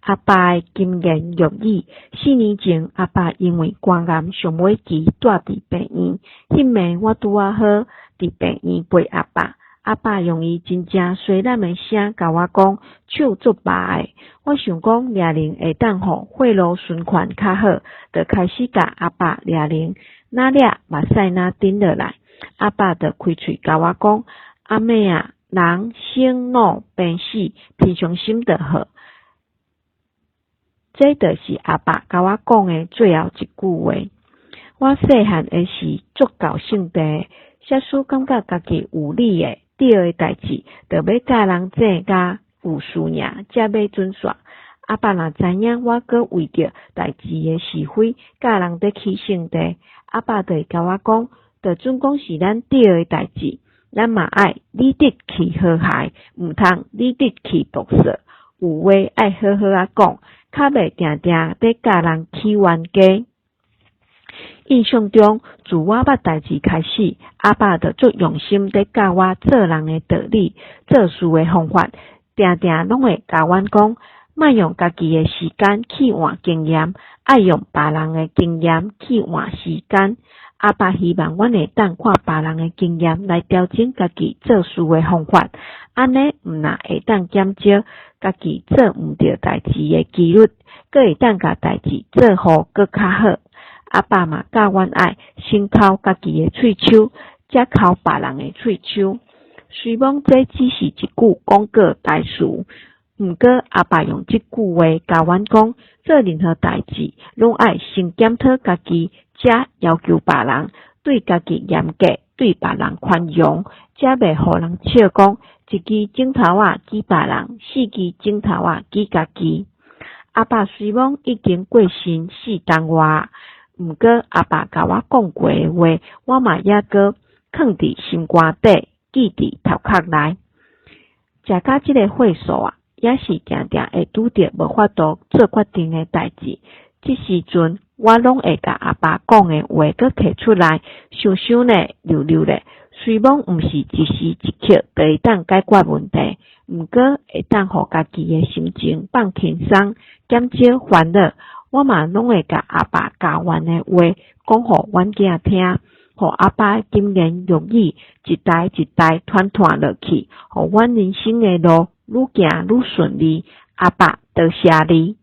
阿爸的金言玉语。4年前，阿爸因为肝癌上尾期住伫病院，迄暝我拄好伫病院陪阿爸。阿爸用伊真正衰烂的声甲我讲，手足麻的。我想讲抓铃会当互血路循环较好，就开始甲阿爸抓铃，哪抓目屎哪顶落来。阿爸就开喙甲我讲，阿妹啊，人生老病死，平常心就好。这就是阿爸甲我讲的最后一句话。我细汉的时足高兴的，写书感觉家己有理的。第二个代志，就要教人这甲有输赢，才要准煞。阿爸若知影我阁为着代志的是非，教人在起性地，阿爸就会甲我讲，就准讲是咱第二个代志，咱嘛爱理直气和谐，毋通理直气毒舌，有话爱好好啊讲，较袂定定要教人起冤家。印象中，自我捌代志开始，阿爸就足用心在教我做人的道理、做事的方法，定定拢会教阮讲，莫用家己的时间去换经验，爱用别人的经验去换时间。阿爸希望阮会当看别人的经验来调整家己做事的方法，安尼毋但会当减少家己做毋对代志的几率，阁会当甲代志做好阁较好。阿爸嘛教阮爱先抠家己的喙手，才抠别人的喙手。虽讲这只是一句广告台词，毋过阿爸用这句话教阮讲，做任何代志拢爱先检讨家己，才要求别人，对家己严格，对别人宽容，才袂互人笑讲一支枕头仔记别人，4支枕头仔记家己。阿爸虽讲已经过身4当外，毋过阿爸甲我讲过的话，我嘛抑阁藏伫心肝底，记伫头壳内。食到即个岁数啊，也是定定会拄着无法度做决定的代志。即时阵，我拢会甲阿爸讲的话阁摕出来，想想咧，溜溜咧。虽讲毋是一时一刻就会当解决问题，毋过会当互家己的心情放轻松，减少烦恼。我嘛拢会甲阿爸教阮的话讲互阮囝听，互阿爸金言玉语一代一代传落去，互阮人生的路愈行愈顺利。阿爸，多谢你。